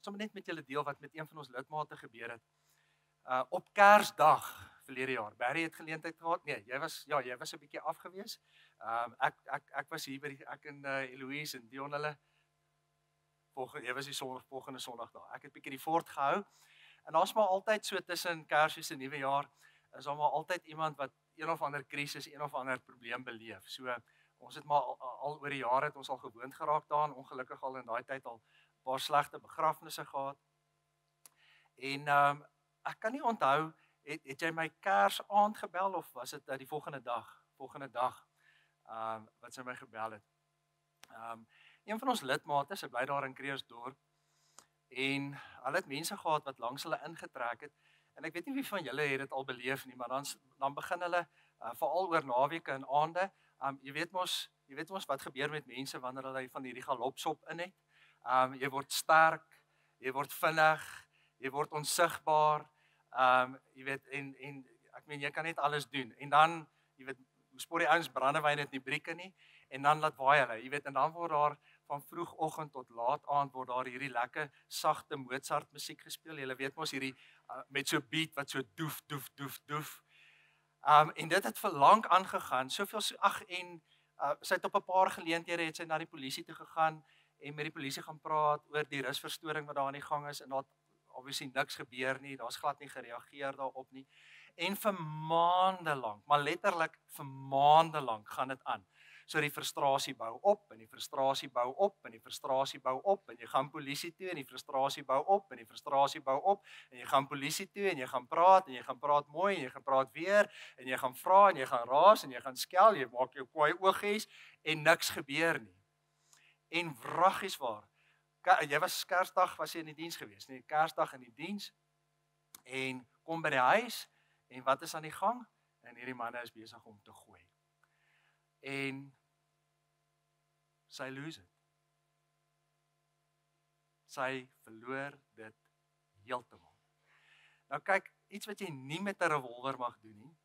sommer net met julle deel wat met een van ons lidmate gebeur het. Op Kersdag verlede jaar. Barry het geleentheid gehad. Nee, jy was 'n bietjie afgewees. Ek was hier by ek en Eloise en Dion hulle. Jy was die volgende Sondag daar. Ek het bietjie die fort gehou. En daar's maar altyd so tussen Kersfees en Nuwe Jaar, is daar maar altyd iemand wat een of ander krisis, een of ander probleem beleef. So ons het maar al oor die jare het ons al gewoond geraak daaraan, ongelukkig al in daai tyd al 'n paar slegte begrafnisse gehad. En ek kan nie onthou, het jy my Kersaand gebel of was dit die volgende dag? Wat sy my gebel het. Een van ons lidmate, sy bly daar in Kreersdorp, en hulle het mense gehad wat langs hulle ingetrek het, en ek weet nie wie van julle het dit al beleef nie, maar dan begin hulle, veral oor naweke en aande, jy weet mos wat gebeur met mense wanneer hulle van hierdie galopsop in het. Jy word sterk, jy word vinnig, jy word onsigbaar, jy weet, en ek meen, jy kan net alles doen, en dan, jy weet, spoor die ouens brandewyn het nie brieke nie, en dan laat waai hulle, jy weet, en dan word daar van vroegoggend tot laat aand word daar hierdie lekker sagte Mozart musiek gespeel. Julle weet mos hierdie met so beat wat so doef doef doef doef. En dit het vir lank aangegaan. Soveel en sy het op 'n paar geleenthede het sy na die polisie toe gegaan en met die polisie gaan praat oor die rusverstoring wat daar aan die gang is, en daar het obviously niks gebeur nie. Daar's glad nie gereageer daarop nie. En vir maande lank, maar letterlik vir maande lank gaan dit aan. So die frustrasie bou op, en die frustrasie bou op, en die frustrasie bou op, en jy gaan polisie toe, en die frustrasie bou op, en die frustrasie bou op, en jy gaan polisie toe, en jy gaan praat mooi, en jy gaan praat weer, en jy gaan vra, en jy gaan raas, en jy gaan skel, jy maak jou kwaai oogies, en niks gebeur nie. En wraggies waar, jy was Kersdag, was jy in die diens gewees, nee, Kersdag in die diens, en kom by die huis, en wat is aan die gang? En hierdie manne is besig om te gooi. En sy lose it. Sy verloor dit heeltemal. Nou kyk, iets wat jy nie met 'n revolver mag doen nie.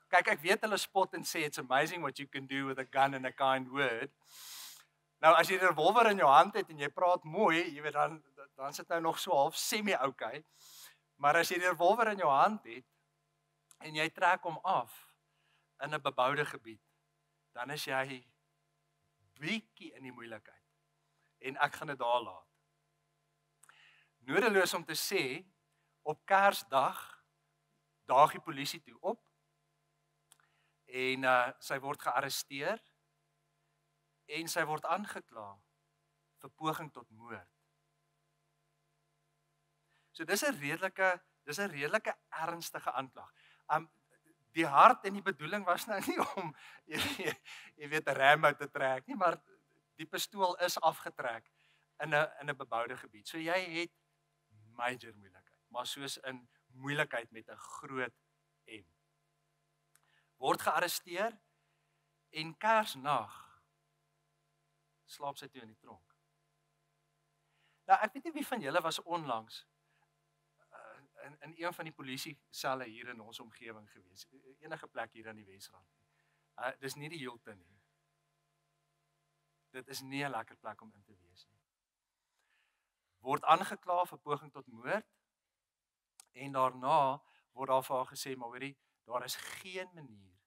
Kyk, ek weet hulle spot en sê it's amazing what you can do with a gun and a kind word. Nou as jy 'n revolver in jou hand het en jy praat mooi, jy weet dan sit nou nog so half semi-okay. Maar as jy die revolver in jou hand het en jy trek hom af in 'n beboude gebied, dan is jy bietjie in die moeilikheid. En ek gaan dit daar laat. Nodeloos om te sê, op Kersdag daag die polisie toe op en sy word gearresteer en sy word aangekla vir poging tot moord. So dis 'n redelike ernstige aanklag. Die hart en die bedoeling was nou nie om jy weet 'n Rambo te trek nie, maar die pistool is afgetrek in 'n beboude gebied. So jy het major moeilikheid, maar soos in moeilikheid met 'n groot M. Word gearresteer en Kersnag slaap sy toe in die tronk. Nou ek weet nie wie van julle was onlangs in een van die polisie-selle hier in ons omgewing gewees. Enige plek hier aan die Wesrand. Dis nie die Hilton nie. Dit is nie 'n lekker plek om in te wees nie. Word aangekla vir poging tot moord en daarna word daar vir haar gesê, maar hoorie, daar is geen manier,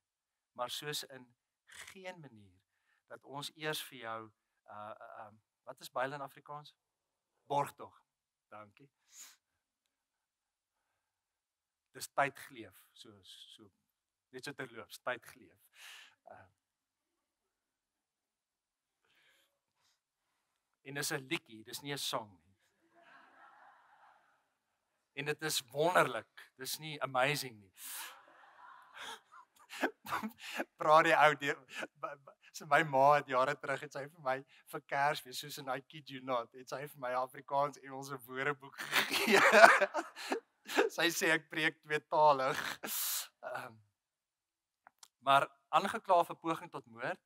maar soos in geen manier dat ons eers vir jou wat is byl in Afrikaans? Borgtog. Dankie. Dis tyd geleef, so net so terloops, tyd geleef. En dis 'n liedjie, dis nie 'n song nie. En dit is wonderlik, dis nie amazing nie. Praat die ou, so my ma het jare terug het sy vir my vir Kersfees, soos in I kid you not, het sy vir my Afrikaans Engelse woordeboek gegee. Sy sê ek preek tweetalig. Maar aangekla vir poging tot moord.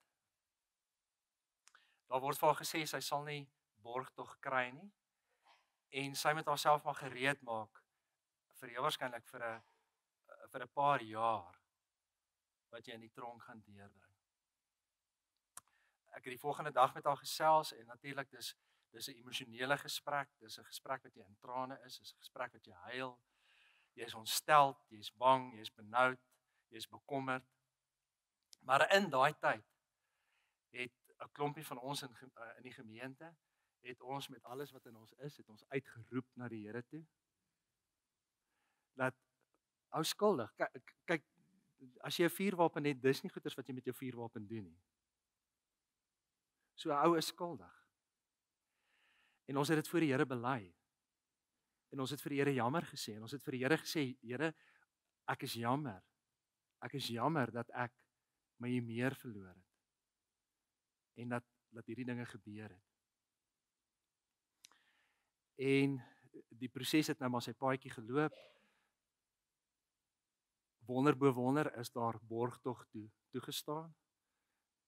Daar word vir haar gesê sy sal nie borgtog kry nie. En sy moet haarself maar gereed maak vir heel waarskynlik vir 'n paar jaar wat jy in die tronk gaan deurbring. Ek het die volgende dag met haar gesels en natuurlik dis Dis 'n emosionele gesprek, dis 'n gesprek wat jy in trane is, dis 'n gesprek wat jy huil. Jy is ontsteld, jy is bang, jy is benoud, jy is bekommerd. Maar in daai tyd het 'n klompie van ons in die gemeente het ons met alles wat in ons is, het ons uitgeroep na die Here toe. Dat ou skuldig, kyk, as jy 'n vuurwapen het, dis nie goeders wat jy met jou vuurwapen doen nie. So ou is skuldig. En ons het dit voor die Here bely. En ons het vir die Here jammer gesê en ons het vir die Here gesê, Here, ek is jammer. Ek is jammer dat ek my meer verloor het. En dat hierdie dinge gebeur het. En die proses het nou maar sy paadjie geloop. Wonder bo wonder is daar borgtog toegestaan.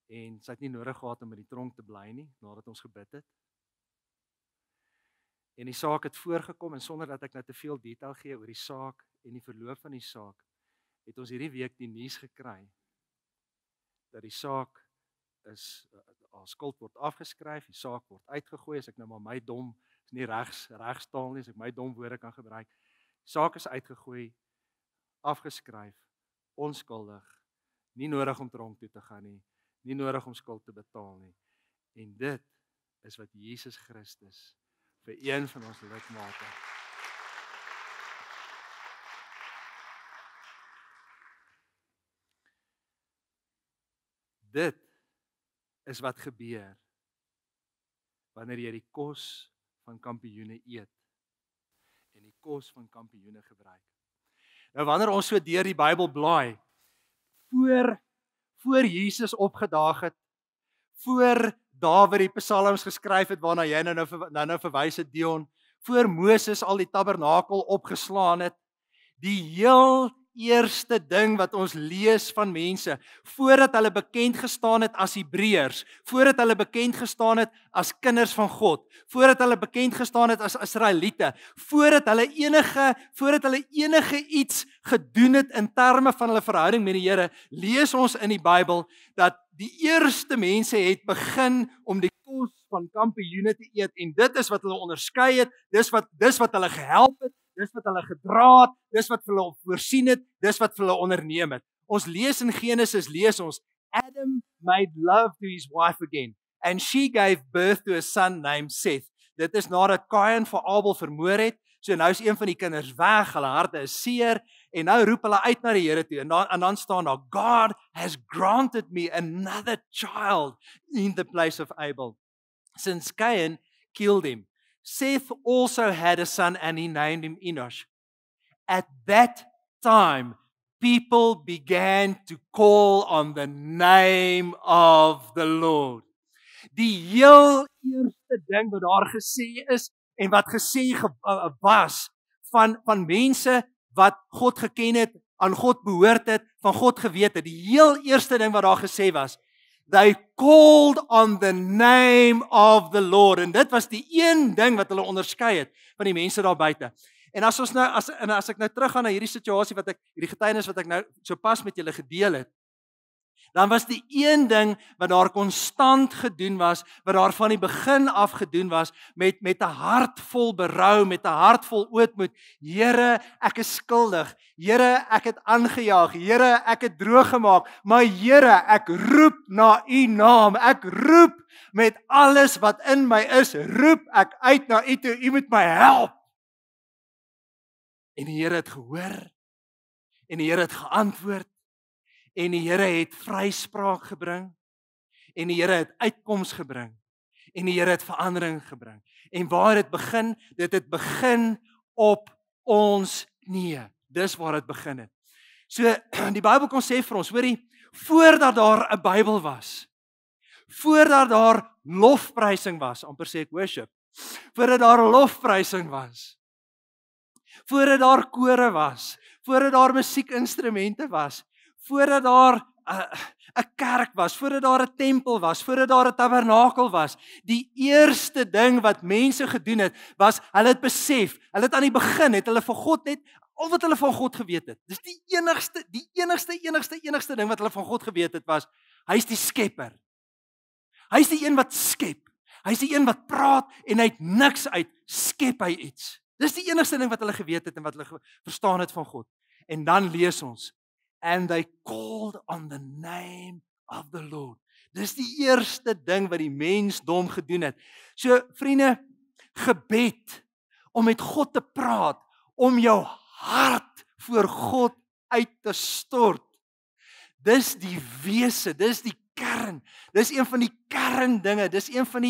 En sy het nie nodig gehad om in die tronk te bly nie, nadat ons gebid het. En die saak het voorgekom en sonder dat ek nou te veel detail gee oor die saak en die verloop van die saak, het ons hierdie week die nuus gekry dat die saak is haar skuld word afgeskryf, die saak word uitgegooi, as ek nou maar my dom, is nie regstaal nie, as ek my dom woorde kan gebruik. Die saak is uitgegooi, afgeskryf, onskuldig, nie nodig om tronk toe te gaan nie, nie nodig om skuld te betaal nie. En dit is wat Jesus Christus vir een van ons lidmate. Dit is wat gebeur wanneer jy die kos van kampioene eet en die kos van kampioene gebruik. Nou wanneer ons so deur die Bybel blaai, voor Jesus opgedaag het, voor Dawid die psalms geskryf het waarna jy nou verwys het, Dion, voor Moses al die tabernakel opgeslaan het, die heel eerste ding wat ons lees van mense, voordat hulle bekend gestaan het as Hebreërs, voordat hulle bekend gestaan het as kinders van God, voordat hulle bekend gestaan het as Israeliete, voordat hulle enige iets gedoen het in terme van hulle verhouding met die Here, lees ons in die Bybel dat die eerste mense het begin om die kos van kampioene te eet en dit is wat hulle onderskei het, dis wat hulle gehelp het, dis wat hulle gedra het, dis wat hulle voorsien het, dis wat hulle onderneem het. Ons lees in Genesis, lees ons, Adam made love to his wife again, and she gave birth to a son named Seth. Dit is nadat Kain vir Abel vermoor het, so nou is een van die kinders weg, hulle harte is seer, en nou roep hulle uit na die Here toe, en dan staan daar, God has granted me another child in the place of Abel, since Cain killed him. Seth also had a son and he named him Enosh. At that time, people began to call on the name of the Lord. Die heel eerste ding wat daar gesê is en wat gesê was van mense wat God geken het, aan God behoort het, van God geweet het. Die heel eerste ding wat daar gesê was, they called on the name of the Lord. En dit was die een ding wat hulle onderskei het van die mense daar buite. En as ek nou teruggaan na hierdie situasie hierdie getuienis wat ek nou so pas met julle gedeel het, dan was die een ding wat daar konstant gedoen was, wat daar van die begin af gedoen was, met 'n hart vol berou, met 'n hart vol ootmoed. Here, ek is skuldig. Here, ek het aangejaag. Here, ek het droog gemaak. Maar Here, ek roep na U naam. Ek roep met alles wat in my is, roep ek uit na U toe. U moet my help. En die Here het gehoor. En die Here het geantwoord. En die Here het vryspraak gebring, en die Here het uitkoms gebring, en die Here het verandering gebring. En waar het begin? Dit het begin op ons knieë. Dis waar dit begin het. So, die Bybel kom sê vir ons, hoorie, voordat daar 'n Bybel was, voordat daar lofprysing was, amper sê ek worship, voordat daar lofprysing was, voordat daar kore was, voordat daar musiekinstrumente was, voordat daar 'n kerk was, voordat daar 'n tempel was, voordat daar 'n tabernakel was, die eerste ding wat mense gedoen het, was hulle het besef, hulle het aan die begin, het hulle vir God net, al wat hulle van God geweet het, dis die enigste ding wat hulle van God geweet het was, hy is die skepper. Hy is die een wat skep. Hy's die een wat praat en uit niks uit skep hy iets. Dis die enigste ding wat hulle geweet het en wat hulle verstaan het van God. En dan lees ons, and they called on the name of the Lord. Dis die eerste ding wat die mensdom gedoen het. So vriende, gebed om met God te praat, om jou hart voor God uit te stort. Dis die wese, dis die kern. Dis een van die kerndinge, dis een van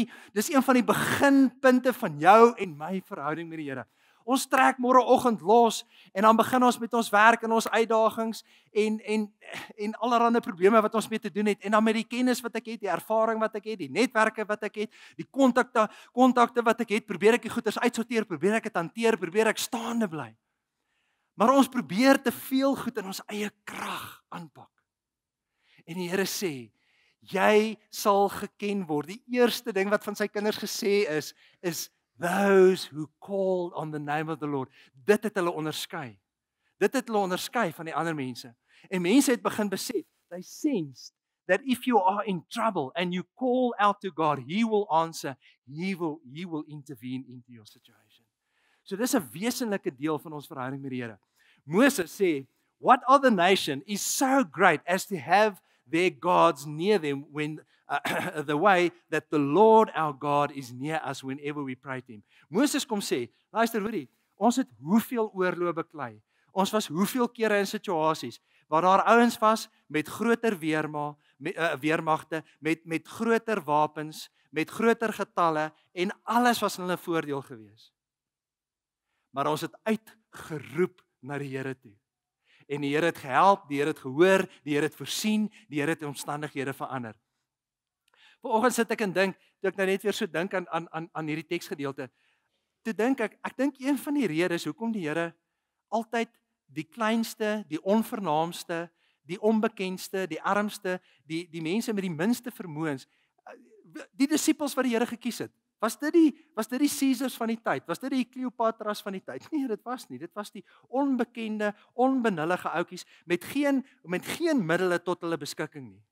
die beginpunte van jou en my verhouding met die Here. Ons trek môreoggend los en dan begin ons met ons werk en ons uitdagings en allerlei probleme wat ons mee te doen het en dan met die kennis wat ek het, die ervaring wat ek het, die netwerke wat ek het, die kontakte wat ek het, probeer ek die goeders uitsorteer, probeer ek dit hanteer, probeer ek staande bly. Maar ons probeer te veel goed in ons eie krag aanpak. En die Here sê, jy sal geken word. Die eerste ding wat van sy kinders gesê is those who call on the name of the Lord. Dit het hulle onderskei. Dit het hulle onderskei van die ander mense. En mense het begin besef, they sensed that if you are in trouble and you call out to God, He will answer, He will intervene into your situation. So dis 'n wesenlike deel van ons verhouding met die Here. Moses sê, what other nation is so great as to have their gods near them when the way that the Lord our God is near us whenever we pray to Him. Moses kom sê, luister hoorie, ons het hoeveel oorloë beklei. Ons was hoeveel kere in situasies waar daar ouens was met groter weermagte, met groter wapens, met groter getalle en alles was in hulle voordeel gewees. Maar ons het uitgeroep na die Here toe. En die Here het gehelp, die Here het gehoor, die Here het voorsien, die Here het omstandighede verander. Vanoggend sit ek en dink, toe ek nou net weer so dink aan hierdie teksgedeelte, toe dink ek dink een van die redes hoekom die Here altyd die kleinste, die onvernaamste, die onbekendste, die armste, die mense met die minste vermoëns, die disippels wat die Here gekies het, was dit die Caesars van die tyd? Was dit die Kleopatras van die tyd? Nee, dit was nie. Dit was die onbekende, onbenullige ouetjies met geen middele tot hulle beskikking nie.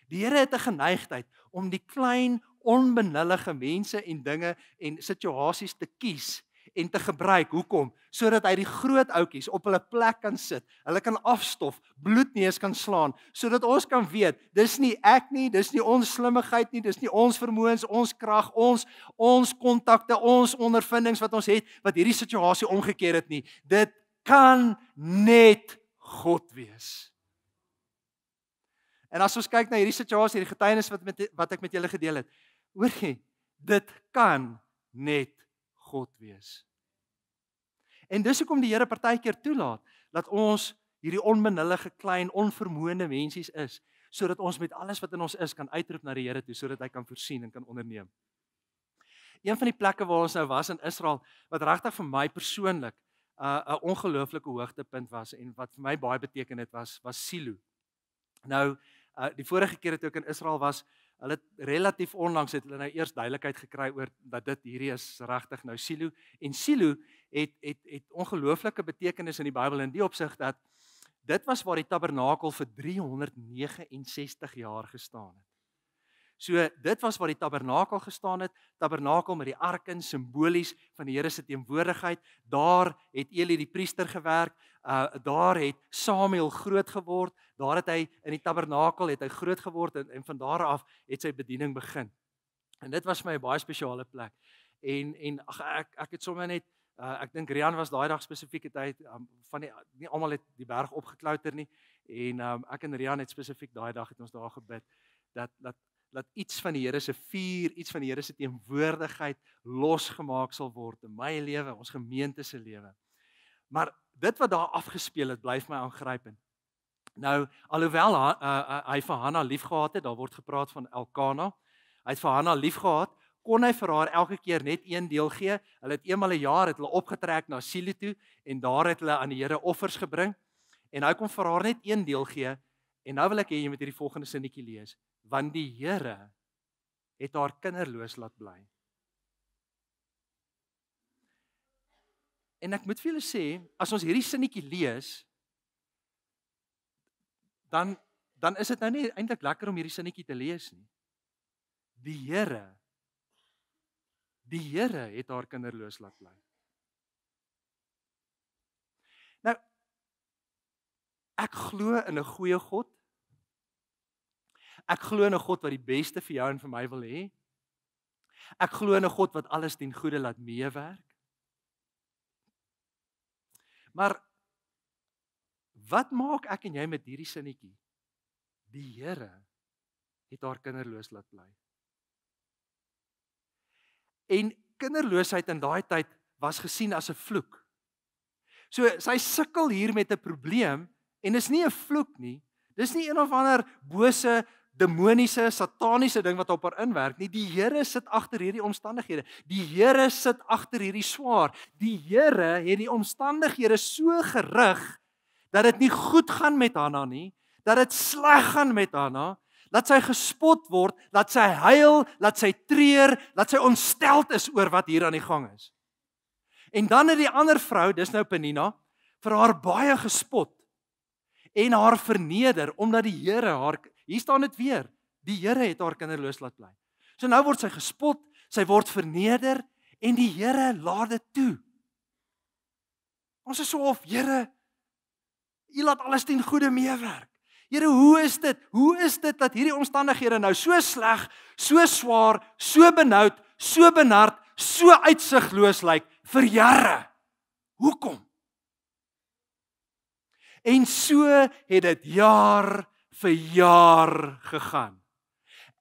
Die Here het 'n geneigtheid om die klein, onbenullige mense en dinge en situasies te kies en te gebruik. Hoekom? Sodat hy die groot ouetjies op hulle plek kan sit. Hulle kan afstof, bloedneus kan slaan, sodat ons kan weet, dis nie ek nie, dis nie ons slimmigheid nie, dis nie ons vermoëns, ons krag, ons kontakte, ons ondervindings wat ons het wat hierdie situasie omgekeer het nie. Dit kan net God wees. En as ons kyk na hierdie situasie, die getuienis wat ek met julle gedeel het, hoor jy, dit kan net God wees. En dis hoekom die Here partykeer toelaat dat ons hierdie onbenullige, klein, onvermoënde mensies is, sodat ons met alles wat in ons is kan uitroep na die Here toe, sodat hy kan voorsien en kan onderneem. Een van die plekke waar ons nou was in Israel, wat regtig vir my persoonlik 'n ongelooflike hoogtepunt was en wat vir my baie beteken het, was Silo. Nou, die vorige keer toe ek in Israel was, hulle het relatief onlangs het hulle nou eers duidelikheid gekry oor dat dit hierdie is regtig nou Silo. En Silo het ongelooflike betekenis in die Bybel in die opsig dat dit was waar die tabernakel vir 369 jaar gestaan het. So dit was waar die tabernakel gestaan het, tabernakel met die ark in, simbolies van die Here se teenwoordigheid. Daar het Eli die priester gewerk, daar het Samuel groot geword, daar het hy in die tabernakel het hy groot geword en van daar af het sy bediening begin. En dit was vir my 'n baie spesiale plek. En ek het sommer net ek dink Rian was daai dag spesifiek het hy nie almal het die berg opgeklouter nie en ek en Rian het spesifiek daai dag het ons daar gebid dat iets van die Here se vuur, iets van die Here se teenwoordigheid losgemaak sal word in my lewe, ons gemeente se lewe. Maar dit wat daar afgespeel het, bly vir my aangrypend. Nou, alhoewel hy vir Hanna liefgehad het, daar word gepraat van Elkana. Hy het vir Hanna liefgehad, kon hy vir haar elke keer net een deel gee. Hulle het eenmal 'n jaar het hulle opgetrek na Silo toe en daar het hulle aan die Here offers gebring. En hy kon vir haar net een deel gee. En nou wil ek hê jy moet hierdie volgende sinnetjie lees. Want die Here het haar kinderloos laat bly. En ek moet vir julle sê, as ons hierdie sinnetjie lees, dan is dit nou nie eintlik lekker om hierdie sinnetjie te lees nie. Die Here Die Here het haar kinderloos laat bly. Nou, ek glo in 'n goeie God. Ek glo in 'n God wat die beste vir jou en vir my wil hê. Ek glo in 'n God wat alles ten goeie laat meewerk. Maar wat maak ek en jy met hierdie sinnetjie? Die Here het haar kinderloos laat bly. En kinderloosheid in daai tyd was gesien as 'n vloek. So sy sukkel hier met 'n probleem en dis nie 'n vloek nie. Dis nie een of ander bose, demoniese, sataniese ding wat op haar inwerk nie. Die Here sit agter hierdie omstandighede. Die Here sit agter hierdie swaar. Die Here het die omstandighede so gerig dat dit nie goed gaan met Hanna nie, dat dit sleg gaan met Hanna, dat sy gespot word, dat sy huil, dat sy treur, dat sy ontsteld is oor wat hier aan die gang is. En dan het die ander vrou, dis nou Penina, vir haar baie gespot en haar verneder, omdat die Here haar, hier staan dit weer, die Here het haar kinderloos laat bly. So nou word sy gespot, sy word verneder en die Here laat dit toe. Ons is so of, Here, U laat alles ten goeie meewerk. Here, hoe is dit? Hoe is dit dat hierdie omstandighede nou so sleg, so swaar, so benoud, so benard, so uitsigloos lyk vir jare? Hoekom? En so het dit jaar vir jaar gegaan.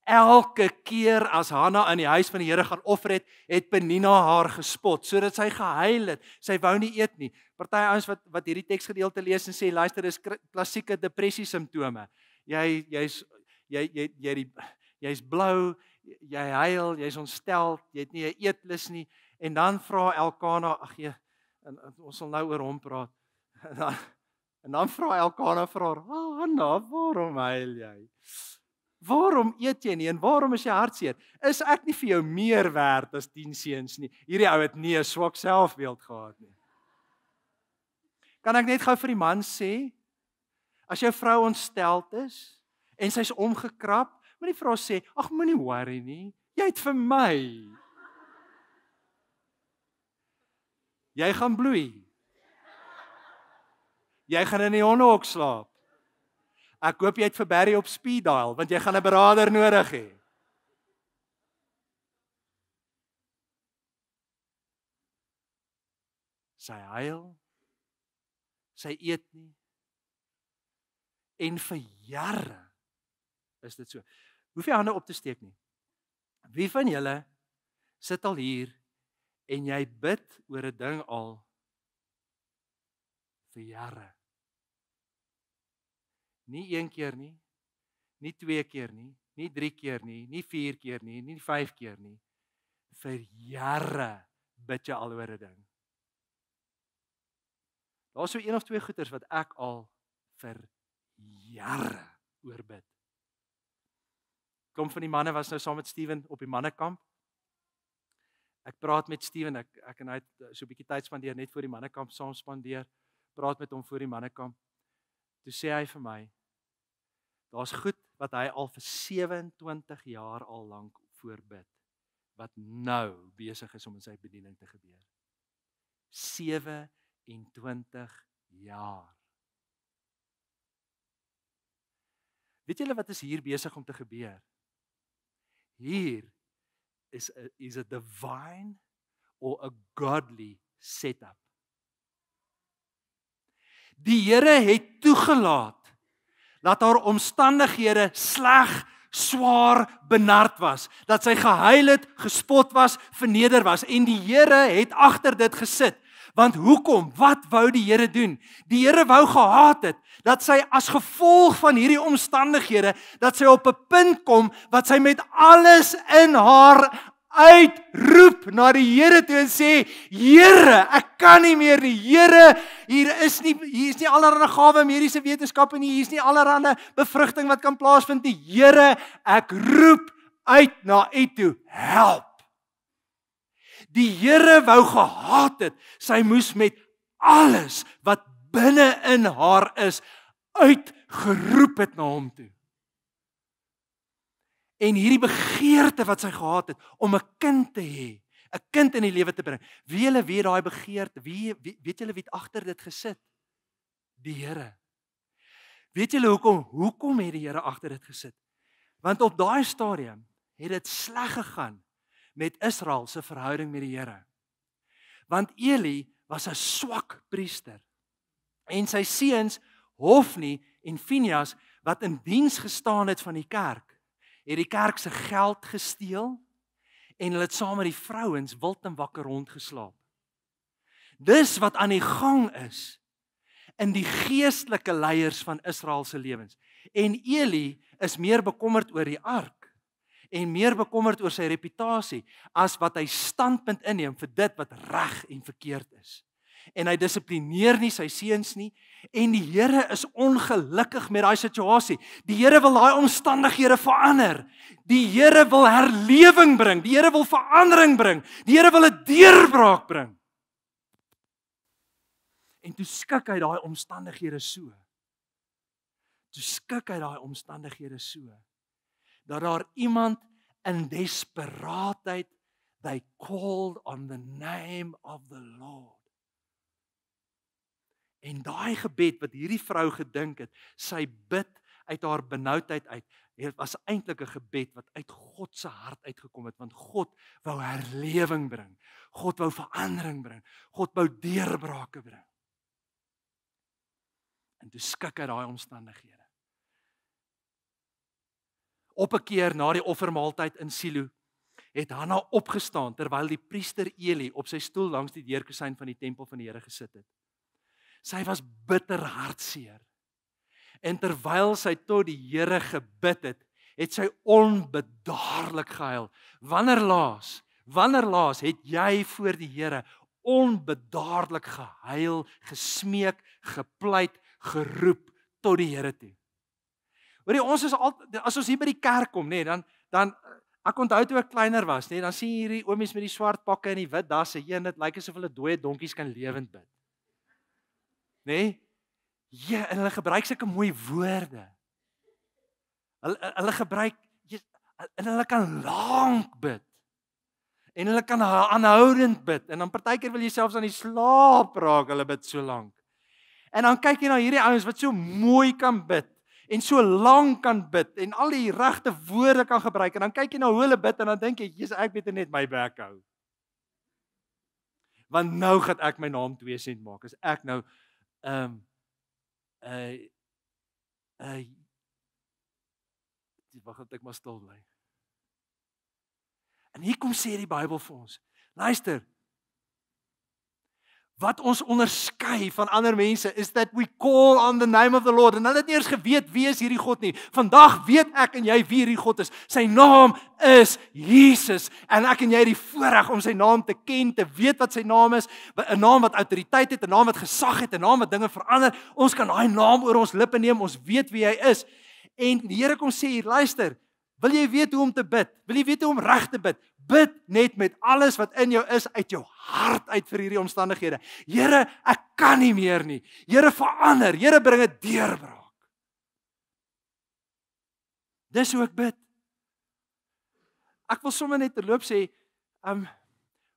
Elke keer as Hanna in die huis van die Here gaan offer het Penina haar gespot, sodat sy gehuil het. Sy wou nie eet nie. Party ouens wat hierdie teksgedeelte lees en sê, luister, dis klassieke depressie simptome. Jy's blou, jy huil, jy's ontstel, jy het nie 'n eetlus nie, en dan vra Elkana, ons sal nou oor hom praat. En dan vra Elkana vir haar, Hanna, waarom huil jy? Waarom eet jy nie en waarom is jy hartseer? Is ek nie vir jou meer werd as 10 seuns nie? Hierdie ou het nie 'n swak selfbeeld gehad nie. Kan ek net gou vir die man sê, as jou vrou ontsteld is en sy's omgekrap, moenie vir haar sê, ag moenie worry nie, jy het vir my. Jy gaan bloei. Jy gaan in die hondehok slaap. Ek hoop jy het vir Barry op speed dial, want jy gaan 'n beraader nodig hê. Sy huil, sy eet nie, en vir jare is dit so. Hoef jy hande op te steek nie. Wie van julle sit al hier en jy bid oor 'n ding al vir jare? Nie 1 keer nie, nie 2 keer nie, nie 3 keer nie, nie 4 keer nie, nie 5 keer nie. Vir jare bid jy al oor 'n ding. Daar's so 1 of 2 goeters wat ek al vir jare oor bid. Kom van die manne was nou saam met Steven op die mannekamp. Ek praat met Steven, ek en hy het so 'n bietjie tyd spandeer net voor die mannekamp saam spandeer. Praat met hom voor die mannekamp. Toe sê hy vir my, daar's goed wat hy al vir 27 jaar al lank voorbid, wat nou besig is om in sy bediening te gebeur. 27 jaar. Weet julle wat is hier besig om te gebeur? Hier is a divine or a godly setup. Die Here het toegelaat dat haar omstandighede sleg, swaar, benard was, dat sy gehuil het, gespot was, verneder was, en die Here het agter dit gesit. Want hoekom? Wat wou die Here doen? Die Here wou gehad het, dat sy as gevolg van hierdie omstandighede, dat sy op 'n punt kom, wat sy met alles in haar uitroep na die Here toe en sê, Here, ek kan nie meer nie, Here, hier is nie allerhande gawe mediese wetenskappe nie, hier is nie allerhande bevrugting wat kan plaasvind nie, Here, ek roep uit na U toe, help. Die Here wou gehad het, sy moes met alles wat binne in haar is, uitgeroep het na hom toe. En hierdie begeerte wat sy gehad het, om 'n kind te hê, 'n kind in die lewe te bring. Weet julle wie daai begeerte, weet julle wie het agter dit gesit? Die Here. Weet julle hoekom het die Here agter dit gesit? Want op daai stadium het dit sleg gegaan met Israel se verhouding met die Here. Want Eli was 'n swak priester. En sy seuns Hofni en Finehas wat in diens gestaan het van die kerk, het die kerk se geld gesteel en hulle het saam met die vrouens wild en wakker rondgeslaap. Dis wat aan die gang is in die geestelike leiers van Israel se lewens. En Eli is meer bekommerd oor die ark en meer bekommerd oor sy reputasie as wat hy standpunt inneem vir dit wat reg en verkeerd is. En hy dissiplineer nie sy seuns nie en die Here is ongelukkig met daai situasie. Die Here wil daai omstandighede verander. Die Here wil herlewing bring, die Here wil verandering bring, die Here wil 'n deurbraak bring. En toe skik hy daai omstandighede so. Dat daar iemand in desperaatheid, they called on the name of the Lord. En daai gebed wat hierdie vrou gedink het, sy bid uit haar benoudheid uit, het was eintlik 'n gebed wat uit God se hart uitgekom het, want God wou herlewing bring. God wou verandering bring. God wou deurbrake bring. En toe skik hy daai omstandighede. Op 'n keer na die offermaaltyd in Silo, het Hanna opgestaan terwyl die priester Eli op sy stoel langs die deurkusyn van die tempel van die Here gesit het. Sy was bitter hartseer. En terwyl sy tot die Here gebid het, het sy onbedaarlik gehuil. Wanneer laas het jy voor die Here onbedaarlik gehuil, gesmeek, gepleit, geroep tot die Here toe? Hoorie, ons is altyd, as ons hier by die kerk kom, dan ek onthou toe ek kleiner was, dan sien jy hierdie oomies met die swart pakke en die wit dasse, dit lyk asof hulle dooie donkies kan lewend bid. Ja, en hulle gebruik sulke mooi woorde. Hulle gebruik, en hulle kan lank bid. En hulle kan aanhoudend bid. En dan partykeer wil jy selfs aan die slaap raak, hulle bid so lank. En dan kyk jy na hierdie ouens wat so mooi kan bid, en so lank kan bid, en al die regte woorde kan gebruik, en dan kyk jy na hoe hulle bid, en dan dink jy, Jesus, ek beter net my bek hou. Want nou gaan ek my naam 2 sent maak, as ek nou, wag, ek maar stil bly. En hier kom sê die Bybel vir ons, luister, wat ons onderskei van ander mense is that we call on the name of the Lord. En hulle het nie eers geweet wie is hierdie God nie. Vandag weet ek en jy wie hierdie God is. Sy naam is Jesus. En ek en jy het die voorreg om sy naam te ken, te weet wat sy naam is, 'n naam wat autoriteit het, 'n naam wat gesag het, 'n naam wat dinge verander. Ons kan daai naam oor ons lippe neem, ons weet wie hy is. En die Here kom sê hier, luister, wil jy weet hoe om te bid? Wil jy weet hoe om reg te bid? Bid net met alles wat in jou is, uit jou hart uit vir hierdie omstandighede. Here, ek kan nie meer nie. Here, verander. Here, bring 'n deurbraak. Dis hoe ek bid. Ek wil sommer net terloop sê,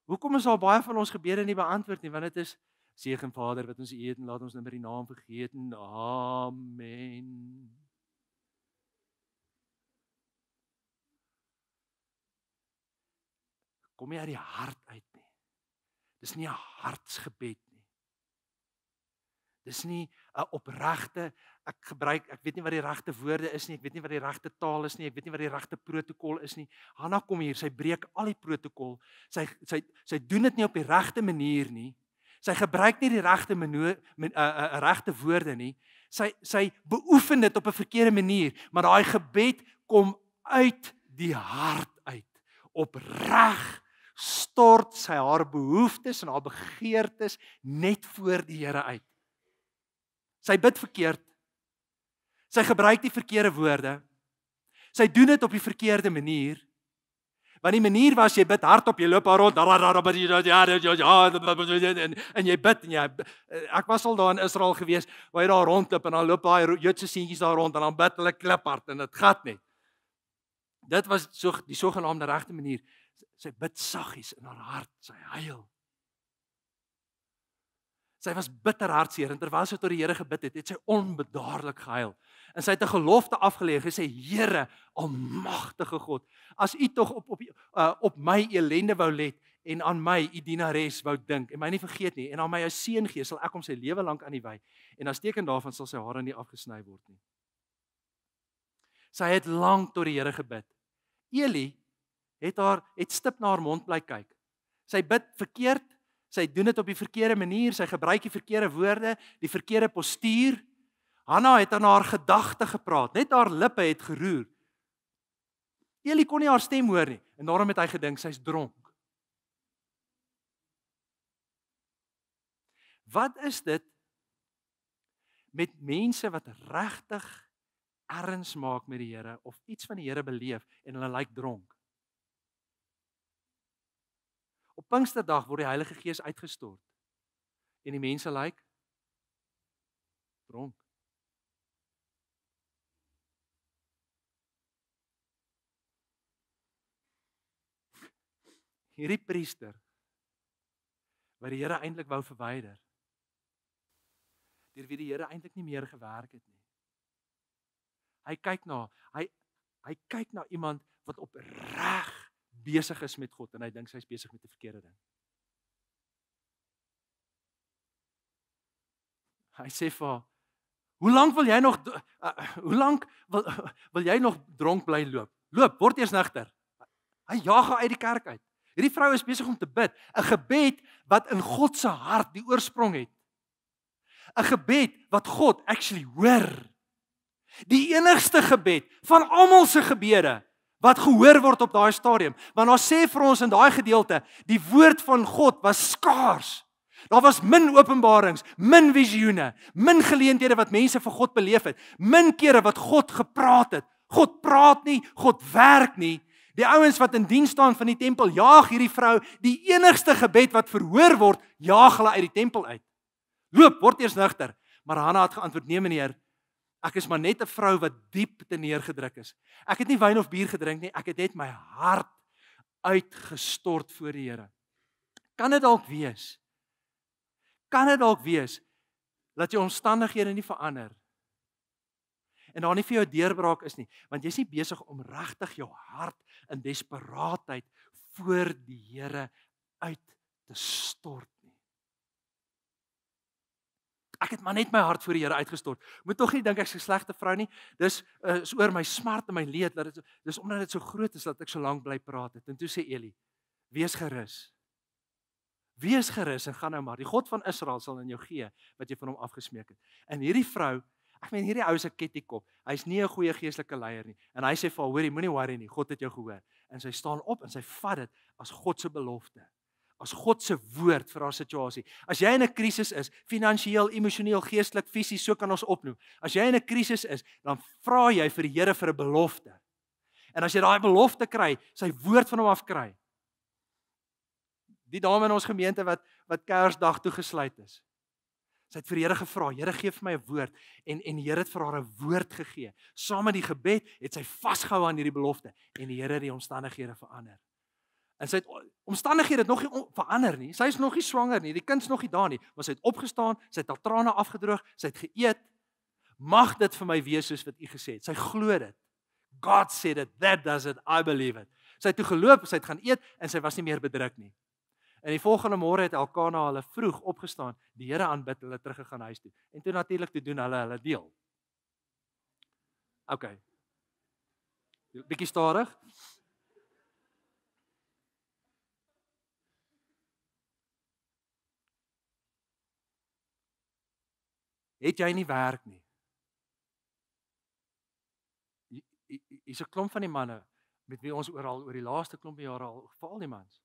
hoekom is daar baie van ons gebede nie beantwoord nie? Want dit is, seën Vader wat ons eet en laat ons nou by die naam vergeet. Amen. Kom nie uit die hart uit nie. Dis nie 'n hartsgebed nie. Dis nie 'n opregte, ek weet nie wat die regte woorde is nie, ek weet nie wat die regte taal is nie, ek weet nie wat die regte protokol is nie. Hanna kom hier, sy breek al die protokol. Sy doen dit nie op die regte manier nie. Sy gebruik nie die regte woorde nie. Sy beoefen dit op 'n verkeerde manier, maar daai gebed kom uit die hart uit. Opreg stort sy haar behoeftes en haar begeertes net voor die Here uit. Sy bid verkeerd. Sy gebruik die verkeerde woorde. Sy doen dit op die verkeerde manier. Want die manier was jy bid hardop, jy loop daar rond, en jy bid en jy, ek was al daar in Israel gewees, waar jy daar rondloop en dan loop daai Joodse seentjies daar rond en dan bid hulle kliphard en dit gat net. Dit was die sogenaamde regte manier. Sy bid saggies in haar hart, sy huil. Sy was bitter hartseer en terwyl sy tot die Here gebid het, het sy onbedaarlik gehuil. En sy het 'n gelofte afgelê, gesê: Here, almagtige God, as U tog op my elende wou let en aan my, U dienares, wou dink en my nie vergeet nie en aan my 'n seun gee, sal ek hom sy lewe lank aan U wy en as teken daarvan sal sy hare nie afgesny word nie. Sy het lank tot die Here gebid. Eli het stip na haar mond bly kyk. Sy bid verkeerd, sy doen dit op die verkeerde manier, sy gebruik die verkeerde woorde, die verkeerde postuur. Hanna het aan haar gedagte gepraat, net haar lippe het geroer. Eli kon nie haar stem hoor nie en daarom het hy gedink sy's dronk. Wat is dit met mense wat regtig erns maak met die Here of iets van die Here beleef en hulle lyk dronk? Op Pinksterdag word die Heilige Gees uitgestort en die mense lyk dronk. Hierdie priester wat die Here eintlik wou verwyder, deur wie die Here eintlik nie meer gewerk het nie. Hy kyk na iemand wat opreg besig is met God en hy dink sy's besig met die verkeerde ding. Hy sê vir haar: Hoe lank wil jy nog dronk bly loop? Loop, word eers nugter. Hy jaag haar uit die kerk uit. Hierdie vrou is besig om te bid, 'n gebed wat in God se hart die oorsprong het. 'n Gebed wat God actually hoor. Die enigste gebed van almal se gebede wat gehoor word op daai stadium. Want daar sê vir ons in daai gedeelte, die woord van God was skaars. Daar was min openbarings, min visioene, min geleenthede wat mense vir God beleef het, min kere wat God gepraat het. God praat nie, God werk nie. Die ouens wat in diens staan van die tempel, jaag hierdie vrou, die enigste gebed wat verhoor word, jaag hulle uit die tempel uit. Loop, word eers nugter. Maar Hanna het geantwoord: Nee meneer, ek is maar net 'n vrou wat diep te neergedruk is. Ek het nie wyn of bier gedrink nie, ek het net my hart uitgestort voor die Here. Kan dit dalk wees dat jou omstandighede nie verander en daar nie vir jou deurbraak is nie, want jy's nie besig om regtig jou hart in desperaatheid voor die Here uit te stort nie. Ek het maar net my hart voor die Here uitgestort. Moet tog nie dink ek's 'n slegte vrou nie. Dis oor my smart en my leed, dis omdat dit so groot is dat ek so lank bly praat het. En toe sê Eli: Wees gerus. Wees gerus en gaan nou maar. Die God van Israel sal in jou gee wat jy van hom afgesmeek het. En hierdie vrou, ek meen hierdie ou se kettiekop, hy's nie 'n goeie geestelike leier nie. En hy sê vir haar: Hoorie, moenie worry nie, God het jou gehoor. En sy staan op en sy vat dit as God se belofte. As God se woord vir haar situasie. As jy in 'n krisis is, finansiëel, emosioneel, geestelik, fisies, so kan ons opnoem. As jy in 'n krisis is, dan vra jy vir die Here vir 'n belofte. En as jy daai belofte kry, sy woord van hom af kry. Die dame in ons gemeente wat Kersdag toegesluit is. Sy het vir die Here gevra: Here, gee vir my 'n woord en die Here het vir haar 'n woord gegee. Saam met die gebed het sy vasgehou aan hierdie belofte en die Here het die omstandighede verander. En sy het omstandighede nog nie verander nie. Sy is nog nie swanger nie, die kind's nog nie daar nie, maar sy het opgestaan, sy het haar trane afgedroog, sy het geëet. Mag dit vir my wees soos wat U gesê het. Sy glo dit. God said it, that does it, I believe it. Sy het toe geloop, sy het gaan eet en sy was nie meer bedruk nie. En die volgende môre het Elkana hulle vroeg opgestaan, die Here aanbid, hulle teruggegaan huis toe. En toe natuurlik te doen hulle deel. Okay. Bietjie stadig. Het jy nie werk nie? Hier's 'n klomp van die manne met wie ons oor die laaste klompe jare al, veral die mans,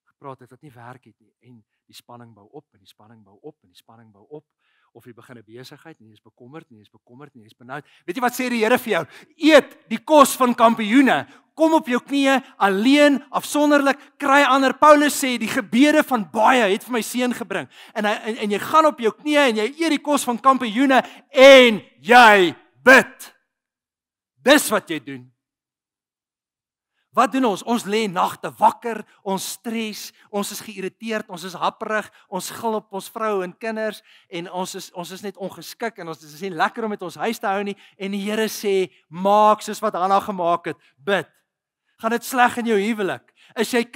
gepraat het wat nie werk het nie. En die spanning bou op en die spanning bou op en die spanning bou op. Of jy begin 'n besigheid en jy is bekommerd en jy is bekommerd en jy is benoud. Weet jy wat sê die Here vir jou? Eet die kos van kampioene. Kom op jou knieë, alleen, afsonderlik, kry ander. Paulus sê die gebede van baie het vir my seën gebring. En jy gaan op jou knieë en jy eet die kos van kampioene en jy bid. Dis wat jy doen. Wat doen ons? Ons lê nagte wakker, ons stres, ons is geïrriteerd, ons is happerig, ons gil op ons vrou en kinders en ons is net ongeskik en ons is nie lekker om met ons huis te hou nie en die Here sê, maak soos wat Hanna gemaak het, bid. Gaan dit sleg in jou huwelik? Is jy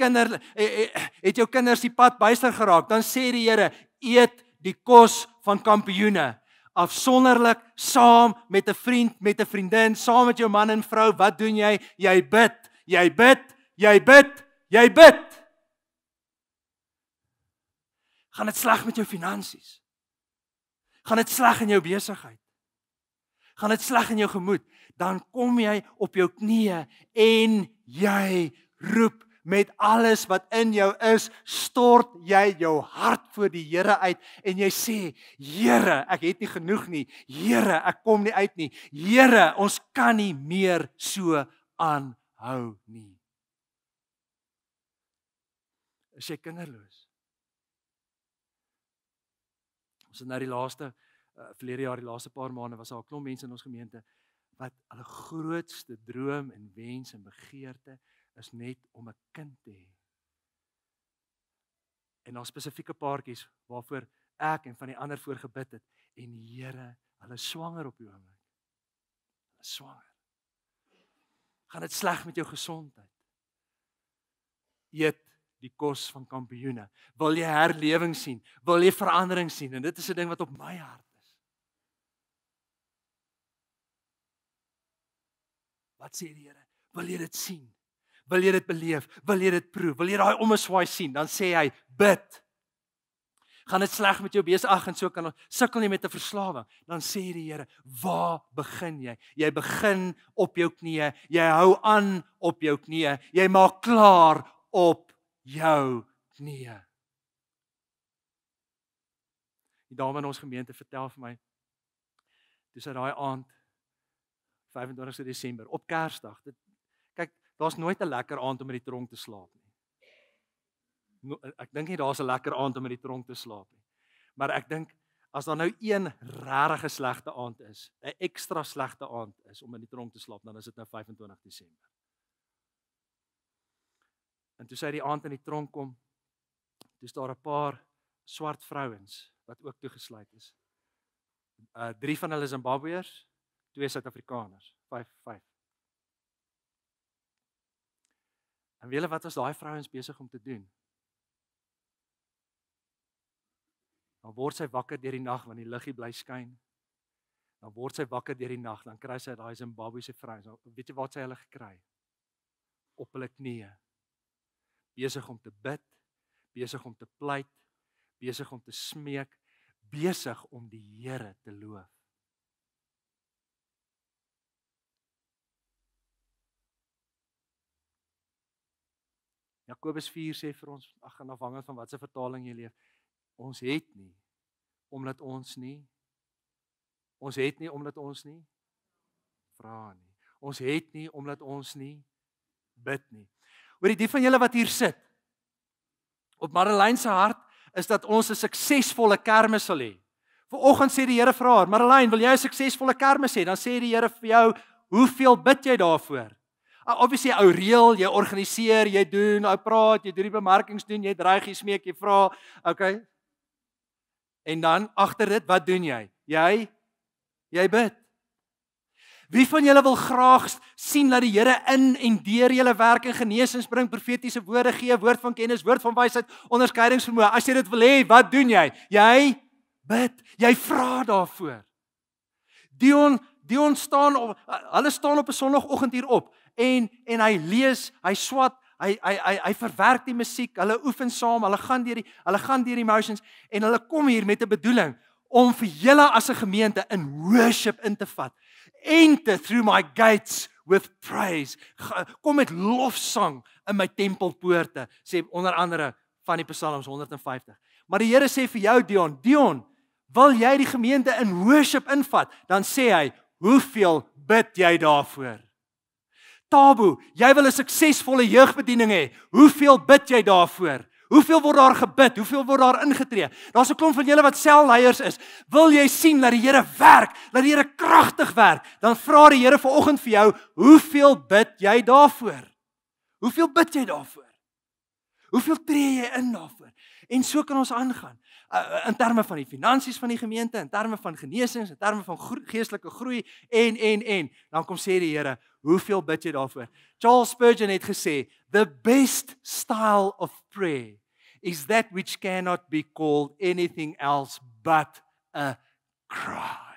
het jou kinders die pad byster geraak? Dan sê die Here, eet die kos van kampioene. Afsonderlik, saam met 'n vriend, met 'n vriendin, saam met jou man en vrou, wat doen jy? Jy bid, jy bid, jy bid, jy bid. Gaan dit sleg met jou finansies? Gaan dit sleg in jou besigheid? Gaan dit sleg in jou gemoed? Dan kom jy op jou knieë en jy roep met alles wat in jou is, stort jy jou hart voor die Here uit en jy sê, Here, ek het nie genoeg nie. Here, ek kom nie uit nie. Here, ons kan nie meer so aanhou nie. Is jy kinderloos? Ons het nou die laaste verlede jaar, die laaste paar maande was daar 'n klomp mense in ons gemeente wat hulle grootste droom en wens en begeerte is net om 'n kind te hê. En daar spesifieke paartjies waarvoor ek en van die ander voor gebid het en die Here, hulle swanger op die oomblik. Hulle swanger. Gaan dit sleg met jou gesondheid? Eet die kos van kampioene. Wil jy herlewing sien? Wil jy verandering sien? En dit is 'n ding wat op my hart is. Wat sê die Here? Wil jy dit sien? Wil jy dit beleef? Wil jy dit proe? Wil jy daai omswaai sien? Dan sê hy, bid. Gaan dit sleg met jou besigheid en so kan sukkel jy met 'n verslawing? Dan sê die Here, waar begin jy? Jy begin op jou knieë. Jy hou aan op jou knieë. Jy maak klaar op jou knieë. Die dame in ons gemeente vertel vir my, toe sy daai aand 25 Desember op Kersdag. Kyk, daar's nooit 'n lekker aand om in die tronk te slaap nie. Ek dink nie daar's 'n lekker aand om in die tronk te slaap nie. Maar ek dink as daar nou een regtig slegte aand is, 'n ekstra slegte aand is om in die tronk te slaap, dan is dit nou 25 Desember. En toe sy die aand in die tronk kom, toe is daar 'n paar swart vrouens wat ook toegesluit is. 3 van hulle Zimbabweërs, 2 Suid-Afrikaners, 5. En weet julle wat was daai vrouens besig om te doen? Dan word sy wakker deur die nag wanneer die liggie bly skyn. Dan word sy wakker deur die nag, dan kry sy daai Zimbabwese vrouens. Weet jy wat sy hulle gekry? Op hulle knieë. Besig om te bid, besig om te pleit, besig om te smeek, besig om die Here te loof. Jakobus 4 sê vir ons, afhangend van watse vertaling jy lees, ons het nie omdat ons nie vra nie. Ons het nie omdat ons nie bid nie. Hoorie, die van julle wat hier sit, op Marlene se hart is dat ons 'n suksesvolle kermis sal hê. Vanoggend sê die Here vir haar, Marlene, wil jy 'n suksesvolle kermis hê? Dan sê die Here vir jou, hoeveel bid jy daarvoor? Obviously, ou reël, jy organiseer, jy doen, ou praat, jy doen die bemarkings doen, jy dreig, jy smeek, jy vra, okay? En dan agter dit, wat doen jy? Jy bid. Wie van julle wil graag sien dat die Here in en deur julle werk en genesings bring, profetiese woorde gee, woord van kennis, woord van wysheid, onderskeidingsvermoë? As jy dit wil hê, wat doen jy? Jy bid. Jy vra daarvoor. Dion staan op, hulle staan op 'n Sondagoggend hier op en hy lees, hy swat, hy verwerk die musiek, hulle oefen saam, hulle gaan deur die emotions en hulle kom hier met 'n bedoeling om vir julle as 'n gemeente in worship in te vat. Enter through my gates with praise. Kom met lofsang in my tempelpoorte, sê onder andere van die Psalms 150. Maar die Here sê vir jou, Dion, wil jy die gemeente in worship invat? Dan sê hy, hoeveel bid jy daarvoor? Tabo, jy wil 'n suksesvolle jeugbediening hê. Hoeveel bid jy daarvoor? Hoeveel word daar gebid? Hoeveel word daar ingetree? Daar's 'n klomp van julle wat selleiers is. Wil jy sien dat die Here werk, dat die Here kragtig werk? Dan vra die Here vanoggend vir jou, hoeveel bid jy daarvoor? Hoeveel bid jy daarvoor? Hoeveel tree jy in daarvoor? En so kan ons aangaan. In terme van die finansies van die gemeente, in terme van genesings, in terme van geestelike groei en. Dan kom sê die Here, hoeveel bid jy daarvoor? Charles Spurgeon het gesê, the best style of prayer is that which cannot be called anything else but a cry.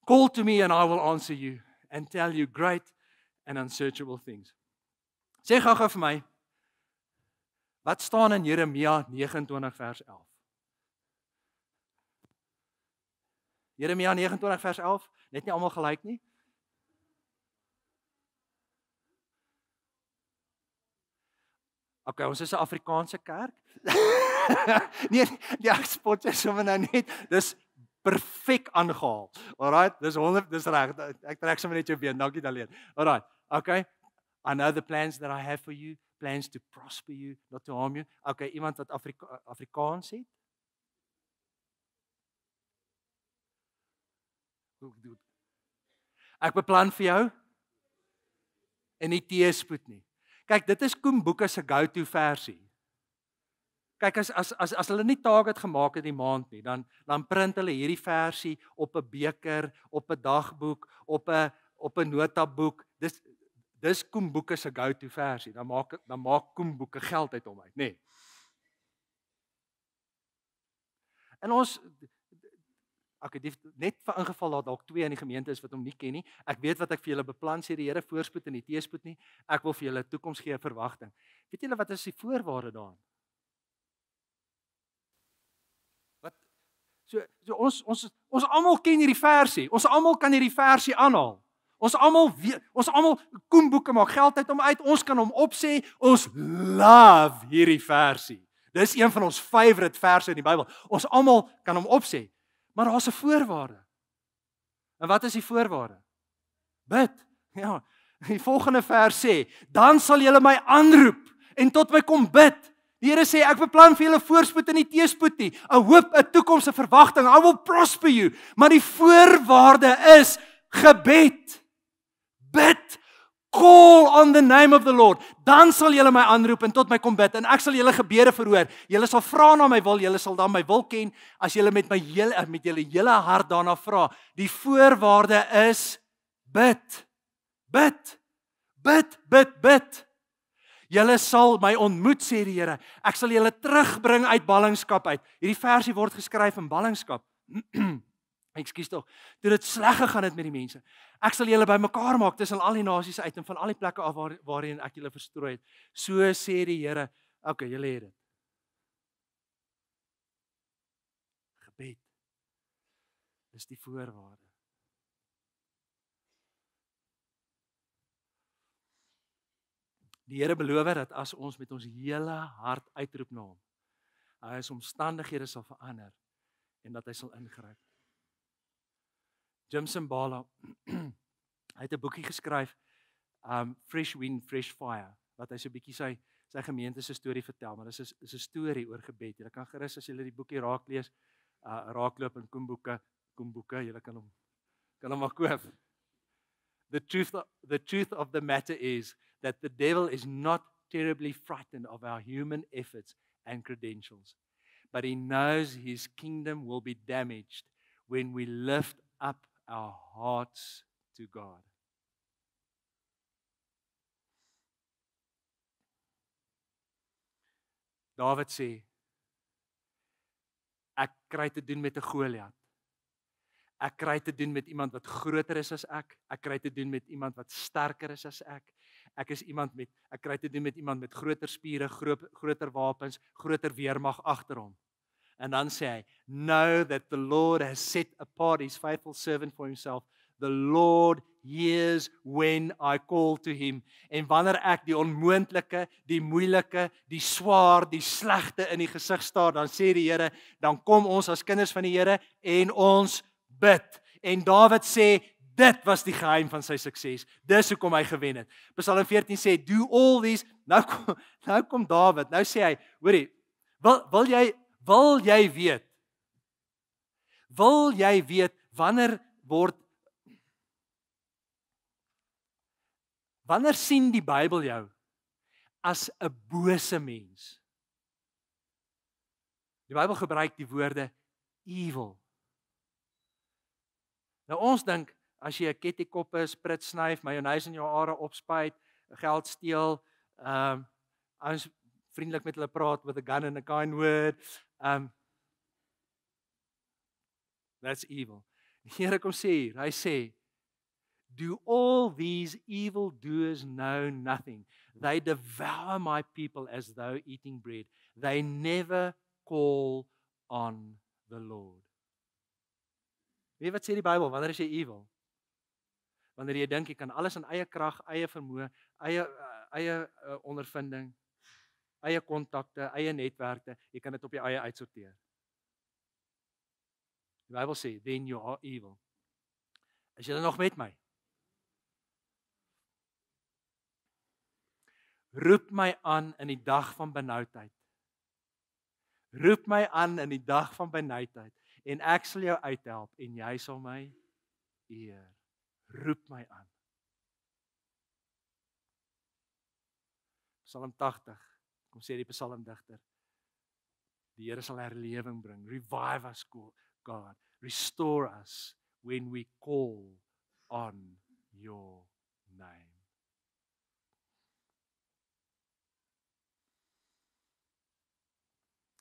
Call to me and I will answer you and tell you great and unsearchable things. Sê gou vir my, wat staan in Jeremia 29 vers 11? Jeremia 29 vers 11, net nie almal gelyk nie. Okay, ons is 'n Afrikaanse kerk. nee, ek spot jy sommer nou net. Dis perfek aangehaal. Alright, dis 100, dis reg. Ek trek sommer net jou been. Dankie Daleen. Alright. Okay. I know the plans that I have for you, plans to prosper you, not to harm you. Okay, iemand wat Afrikaans het? Ek beplan vir jou en nie teëspoed nie. Kyk, dit is Koen Boeke se go-to versie. Kyk, as hulle nie target gemaak het die maand nie, dan print hulle hierdie versie op 'n beker, op 'n dagboek, op 'n notaboek. Dis Koen Boeke se go-to versie. Dan maak Koen Boeke geld uit hom uit, nê. Nee. En ons net vir ingeval dat dalk 2 in die gemeente is wat hom nie ken nie. Ek weet wat ek vir julle beplan, sê die Here, voorspoed en nie teëspoed nie. Ek wil vir julle 'n toekoms gee, 'n verwagting. Weet julle wat is die voorwaarde daarin? So ons almal ken hierdie versie. Ons almal kan hierdie versie aanhaal. Ons almal Koen Boeke maak geld uit hom uit. Ons kan hom opsê. Ons love hierdie versie. Dis een van ons favorite verse in die Bybel. Ons almal kan hom opsê. Maar daar's 'n voorwaarde. En wat is die voorwaarde? Bid. Ja, die volgende vers sê, dan sal julle my aanroep en tot my kom bid. Die Here sê, ek beplan vir julle voorspoed en nie teëspoed nie. 'n hoop, 'n toekoms, 'n verwagting. I will prosper you. Maar die voorwaarde is gebed. Bid. Call on the name of the Lord. Dan sal julle my aanroep en tot my kom bid en ek sal julle gebede verhoor. Julle sal vra na my wil, julle sal dan my wil ken as julle met julle hele hart daarna vra. Die voorwaarde is bid. Bid. Bid, bid, bid. Julle sal my ontmoet, sê die Here. Ek sal julle terugbring uit ballingskap uit. Hierdie versie word geskryf in ballingskap. Ekskuus tog. Toe dit sleg gegaan het met die mense. Ek sal julle bymekaar maak tussen al die nasies uit en van al die plekke af waarheen ek julle verstrooi het. So sê die Here. Okay, julle het dit. Gebed. Dis die voorwaarde. Die Here beloof dat as ons met ons hele hart uitroep na hom, hy se omstandighede sal verander en dat hy sal ingryp. Jim Simbala, hy het 'n boekie geskryf, Fresh Wind, Fresh Fire, wat hy so 'n bietjie sy gemeente se storie vertel, maar dit is 'n storie oor gebed. Jy kan gerus as jy die boekie raak lees, raakloop in Koen Boeke, jy kan hom maar koop. The truth of the matter is that the devil is not terribly frightened of our human efforts and credentials, but he knows his kingdom will be damaged when we lift up our hearts to God. Dawid sê, ek kry te doen met 'n Goliat. Ek kry te doen met iemand wat groter is as ek. Ek kry te doen met iemand wat sterker is as ek. Ek kry te doen met iemand met groter spiere, groter wapens, groter weermag agter hom. En dan sê hy, know that the Lord has set apart his faithful servant for himself. The Lord hears when I call to him. En wanneer ek die onmoontlike, die moeilike, die swaar, die slegte in die gesig staar, dan sê die Here, dan kom ons as kinders van die Here en ons bid. En Dawid sê, dit was die geheim van sy sukses. Dis hoekom hy gewen het. Psalm 14 sê, do all these. Nou kom Dawid. Nou sê hy, hoorie, wil jy weet wanneer word Wanneer sien die Bybel jou as 'n bose mens? Die Bybel gebruik die woorde evil. Nou ons dink as jy 'n kettikop is, prit snyf, majoneise in jou are opspuit, geld steel, ons vriendelik met hulle praat with a gun and a kind word, that's evil. Die Here kom sê hier, hy sê, do all these evil doers know nothing? They devour my people as though eating bread. They never call on the Lord. Weet wat sê die Bybel, wanneer is jy evil? Wanneer jy dink jy kan alles in eie krag, eie vermoë, eie ondervinding, eie kontakte, eie netwerke, jy kan dit op jou eie uitsorteer. Die Bybel sê, then you are evil. Is julle nog met my? Roep my aan in die dag van benoudheid. Roep my aan in die dag van benoudheid en ek sal jou uithelp en jy sal my eer. Roep my aan. Psalm 80, kom sê die psalmdigter, die Here sal herlewing bring. Revive us, God. Restore us when we call on your name.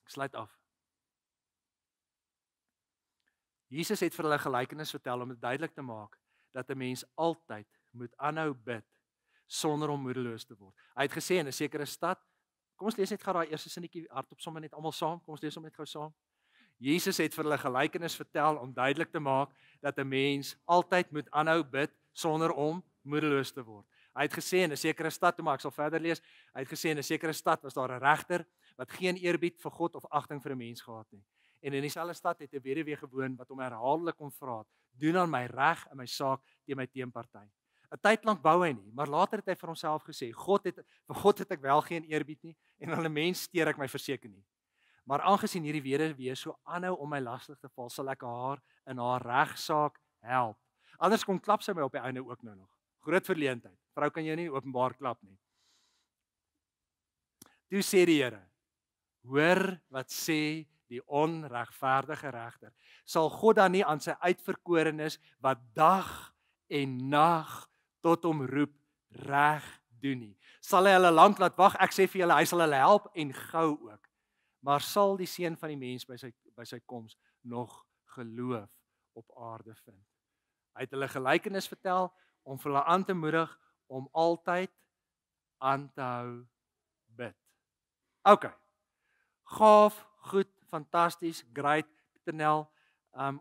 Ek sluit af. Jesus het vir hulle 'n gelykenis vertel om dit duidelik te maak dat 'n mens altyd moet aanhou bid sonder om moedeloos te word. Hy het gesê in 'n sekere stad, kom ons lees net gou daai eerste sinnetjie hardop sommer net almal saam. Kom ons lees hom net gou saam. Jesus het vir hulle 'n gelykenis vertel om duidelik te maak dat 'n mens altyd moet aanhou bid sonder om moedeloos te word. Hy het gesê in 'n sekere stad, maar ek sal verder lees. Hy het gesê in 'n sekere stad was daar 'n regter wat geen eerbied vir God of agting vir 'n mens gehad het nie. En in dieselfde stad het 'n weduwee gewoon wat hom herhaaldelik kom vra het, doen aan my reg in my saak teen my teenparty. 'n Tyd lank wou hy nie, maar later het hy vir homself gesê, vir God het ek wel geen eerbied nie en aan 'n mens steur ek my verseker nie. Maar aangesien hierdie weduwee so aanhou om my lastig te val, sal ek haar in haar regsaak help. Anders kom klap sy my op die einde ook nou nog. Groot verleentheid. Vrou kan jou nie openbaar klap nie. Toe sê die Here, hoor wat sê die onregverdige regter. Sal God dan nie aan sy uitverkorenes wat dag en nag tot hom roep reg doen nie? Sal hy hulle lank laat wag? Ek sê vir julle, hy sal hulle help en gou ook. Maar sal die seun van die mens by sy koms nog geloof op aarde vind? Hy het hulle gelykenis vertel om vir hulle aan te moedig om altyd aan te hou bid. OK. Gaaf, goed, fantasties, great, Pieter.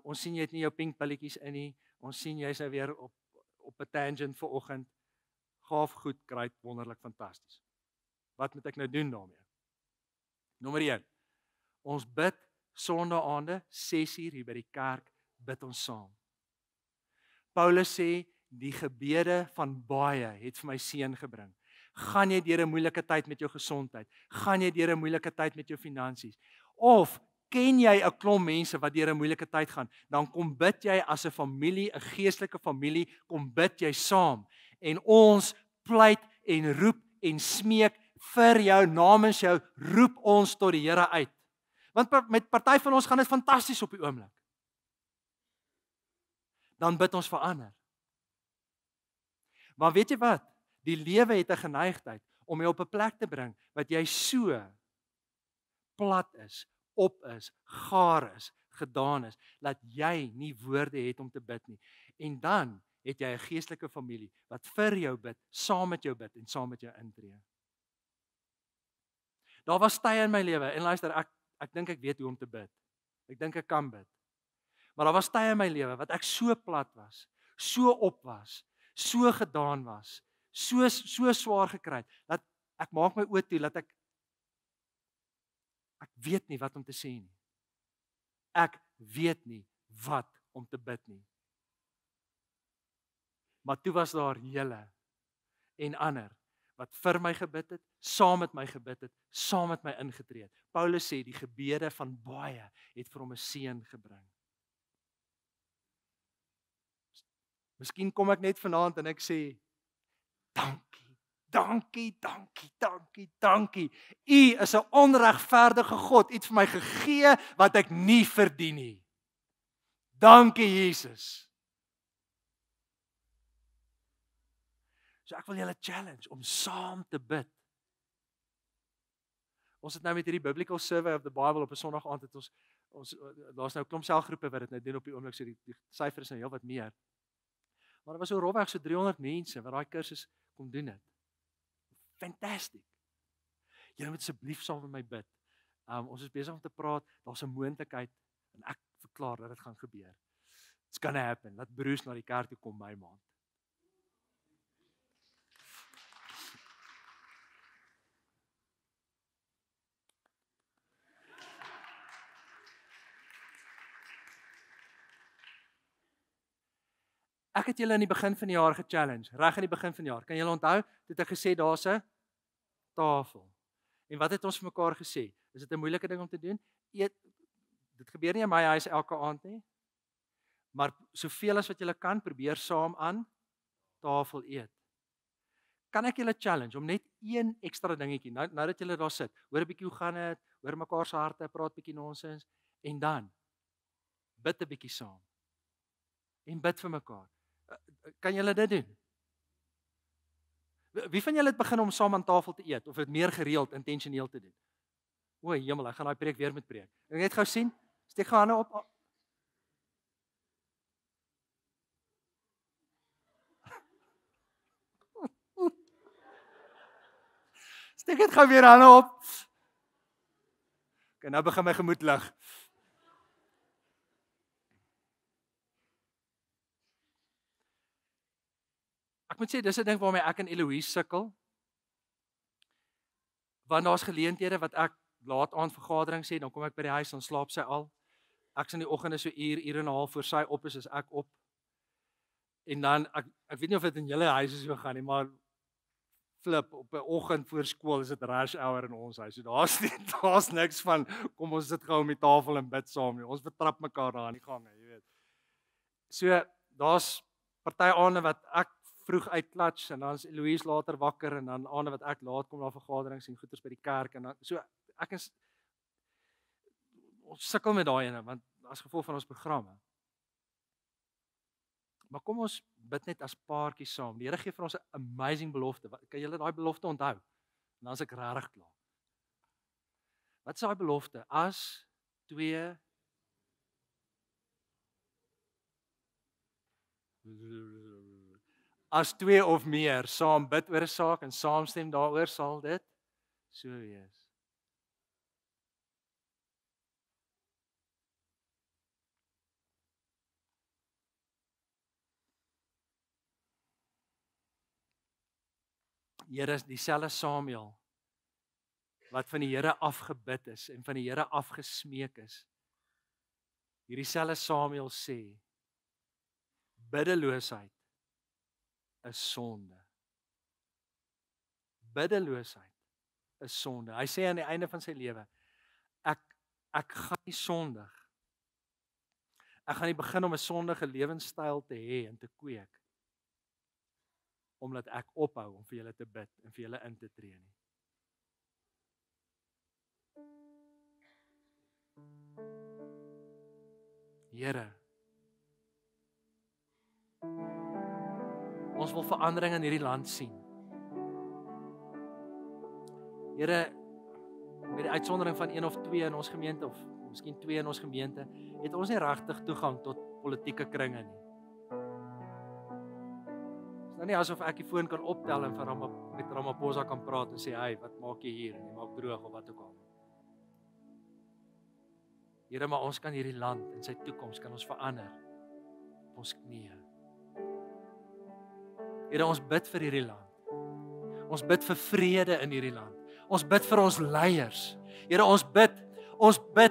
Ons sien jy het nie jou pink pilletjies in nie. Ons sien jy's nou weer op 'n tangent vir oggend. Gaaf, goed, great, wonderlik, fantasties. Wat moet ek nou doen daarmee? Nommer 1. Ons bid sonnaande 6:00 hier by die kerk, bid ons saam. Paulus sê die gebede van baie het vir my seën gebring. Gaan jy deur 'n moeilike tyd met jou gesondheid? Gaan jy deur 'n moeilike tyd met jou finansies? Of ken jy 'n klomp mense wat deur 'n moeilike tyd gaan? Dan kom bid jy as 'n familie, 'n geestelike familie, kom bid jy saam en ons pleit en roep en smeek vir jou namens jou, roep ons tot die Here uit. Want met party van ons gaan dit fantasties op die oomblik. Dan bid ons vir ander. Maar weet jy wat? Die lewe het 'n geneigtheid om jou op 'n plek te bring wat jy so plat is, op is, gaar is, gedaan is, dat jy nie woorde het om te bid nie. En dan het jy 'n geestelike familie wat vir jou bid, saam met jou bid en saam met jou intree. Daar was tye in my lewe en luister, ek dink ek weet hoe om te bid. Ek dink ek kan bid. Maar daar was tye in my lewe wat ek so plat was, so op was, so gedaan was, so swaar gekry het, dat ek maak my oë toe dat ek weet nie wat om te sê nie. Ek weet nie wat om te bid nie. Maar toe was daar julle en ander wat vir my gebid het, saam met my gebid het, saam met my ingetree het. Paulus sê die gebede van baie het vir hom 'n seën gebring. Miskien kom ek net vanaand en ek sê dankie. dankie, dankie, dankie, dankie. U is 'n onregverdige God. U het vir my gegee wat ek nie verdien nie. Dankie Jesus. So ek wil julle challenge om saam te bid. Ons het nou met hierdie Biblical Survey of the Bible op 'n Sondag aand het ons daar's nou 'n klomp selgroepe wat dit nou doen op die oomblik, so die syfer is nou heel wat meer. Maar daar was so rofweg so 300 mense wat daai kursus kom doen het. Fantastic. Julle moet asseblief saam met my bid. Ons is besig om te praat, daar's 'n moontlikheid en ek verklaar dat dit gaan gebeur. It's gonna happen. Laat Bruce na die kerk toe kom my maand. Ek het julle in die begin van die jaar gechallenge, reg aan die begin van die jaar. Kan julle onthou? Dit het ek gesê daar's 'n tafel. En wat het ons vir mekaar gesê? Is dit 'n moeilike ding om te doen? Eet. Dit gebeur nie in my huis elke aand nie. Maar soveel as wat julle kan, probeer saam aan tafel eet. Kan ek julle challenge om net een ekstra dingetjie, nou dat julle daar sit, hoor 'n bietjie hoe gaan dit, hoor mekaar se harte, praat bietjie nonsens en dan bid 'n bietjie saam. En bid vir mekaar. Kan julle dit doen? Wie van julle het begin om saam aan tafel te eet of dit meer gereeld, intentioneel te doen? O, hemel, ek gaan daai preek weer met preek. Ek net gou sien. Steek gou hande op. Steek dit gou weer hande op. Okay, nou begin my gemoed lig. Ek moet sê, dis 'n ding waarmee ek en Eloise sukkel. Want daar's geleenthede wat ek laat aand vergadering sê, dan kom ek by die huis, dan slaap sy al. Ek sien die oggende so uur en 'n half voor sy op is ek op. En dan, ek weet nie of dit in julle huise so gaan nie, maar flip, op 'n oggend voor skool is dit rush hour in ons huis. So daar's niks van, kom ons sit gou om die tafel en bid saam nie. Ons betrap mekaar daar in die gang, jy weet. So, daar's party aande wat ek vroeg uitklats en dan is Eloise later wakker en dan aande wat ek laat kom na vergaderings en goeters by die kerk en dan so ons sukkel met daai ene want as gevolg van ons programme. Maar kom ons bid net as paartjie saam. Die Here gee vir ons 'n amazing belofte. Kan julle daai belofte onthou? En dan is ek regtig klaar. Wat is daai belofte? As 2 of meer saam bid oor 'n saak en saamstem daaroor, sal dit so wees. Here is dieselfde Samuel wat van die Here afgebid is en van die Here afgesmeek is. Hierdie selfde Samuel sê biddeloosheid is sonde. Biddeloosheid is sonde. Hy sê aan die einde van sy lewe, ek gaan nie sondig. Ek gaan nie begin om 'n sondige lewenstyl te hê en te kweek omdat ek ophou om vir julle te bid en vir julle in te tree nie. Here, ons wil verandering in hierdie land sien. Here, met die uitsondering van 1 of 2 in ons gemeente of miskien 2 in ons gemeente, het ons nie regtig toegang tot politieke kringe nie. Dit is nou nie asof ek die foon kan optel en met Ramaphosa kan praat en sê, "Hey, wat maak jy hier?" en jy maak droog of wat ook al. Here, maar ons kan hierdie land en sy toekoms kan ons verander op ons knieë. Here, ons bid vir hierdie land. Ons bid vir vrede in hierdie land. Ons bid vir ons leiers. Here, ons bid,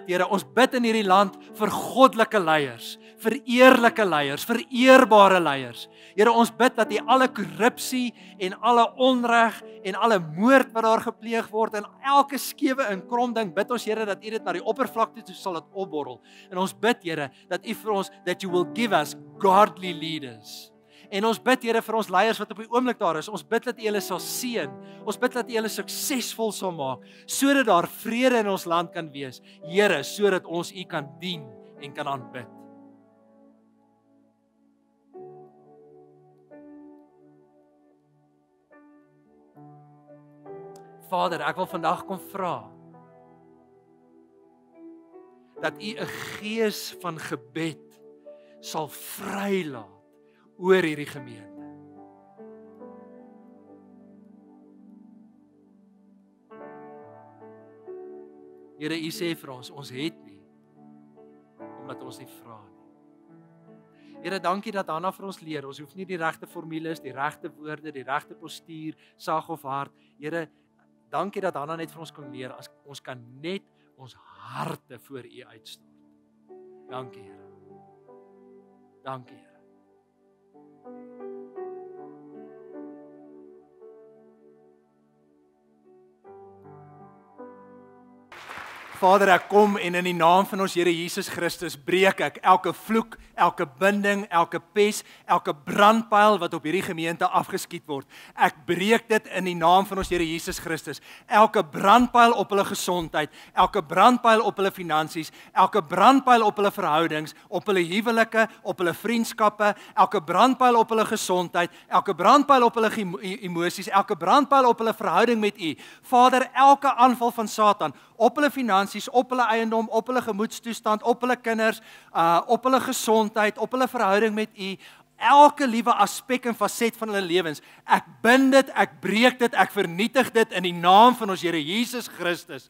Here, ons bid in hierdie land vir goddelike leiers, vir eerlike leiers, vir eerbare leiers. Here, ons bid dat U alle korrupsie en alle onreg en alle moord wat daar gepleeg word en elke skewe en krom ding, bid ons Here dat U dit na die oppervlakte toe sal laat opborrel. En ons bid Here dat U vir ons, that you will give us godly leaders. En ons bid, Here, vir ons leiers wat op die oomblik daar is. Ons bid dat U hulle sal seën. Ons bid dat U hulle suksesvol sal maak, sodat daar vrede in ons land kan wees. Here, sodat ons U kan dien en kan aanbid. Vader, ek wil vandag kom vra dat U 'n gees van gebed sal vrylaat oor hierdie gemeente. Here, U sê vir ons het nie, omdat ons nie vra nie. Here, dankie dat Hanna vir ons leer, ons hoef nie die regte formules, die regte woorde, die regte postuur, sag of hart. Here, dankie dat Hanna net vir ons kan leer, as ons kan net ons harte voor U uitstort. Dankie, Here. Dankie, Here. Vader, ek kom en in die naam van ons Here Jesus Christus breek ek elke vloek, elke binding, elke pes, elke brandpyl wat op hierdie gemeente afgeskiet word. Ek breek dit in die naam van ons Here Jesus Christus. Elke brandpyl op hulle gesondheid, elke brandpyl op hulle finansies, elke brandpyl op hulle verhoudings, op hulle huwelike, op hulle vriendskappe, elke brandpyl op hulle gesondheid, elke brandpyl op hulle emosies, elke brandpyl op hulle verhouding met U. Vader, elke aanval van Satan op hulle finansies, op hulle eiendom, op hulle gemoedstoestand, op hulle kinders, op hulle gesondheid, op hulle verhouding met U, elke liewe aspek en faset van hulle lewens. Ek bind dit, ek breek dit, ek vernietig dit in die naam van ons Here Jesus Christus.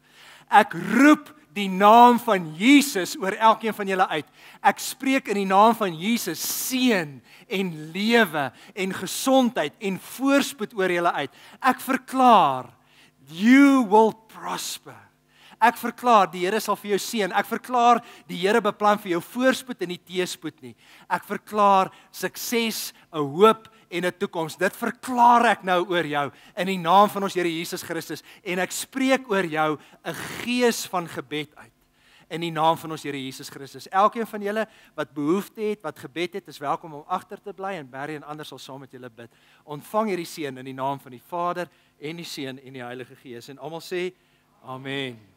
Ek roep die naam van Jesus oor elkeen van julle uit. Ek spreek in die naam van Jesus seën en lewe en gesondheid en voorspoed oor julle uit. Ek verklaar, you will prosper. Ek verklaar, die Here sal vir jou seën. Ek verklaar, die Here beplan vir jou voorspoed en nie teëspoed nie. Ek verklaar sukses, 'n hoop en 'n toekoms. Dit verklaar ek nou oor jou in die naam van ons Here Jesus Christus. En ek spreek oor jou 'n gees van gebed uit in die naam van ons Here Jesus Christus. Elkeen van julle wat behoefte het, wat gebed het, is welkom om agter te bly en Barry en ander sal saam met julle bid. Ontvang hierdie seën in die naam van die Vader en die Seun en die Heilige Gees. En almal sê amen.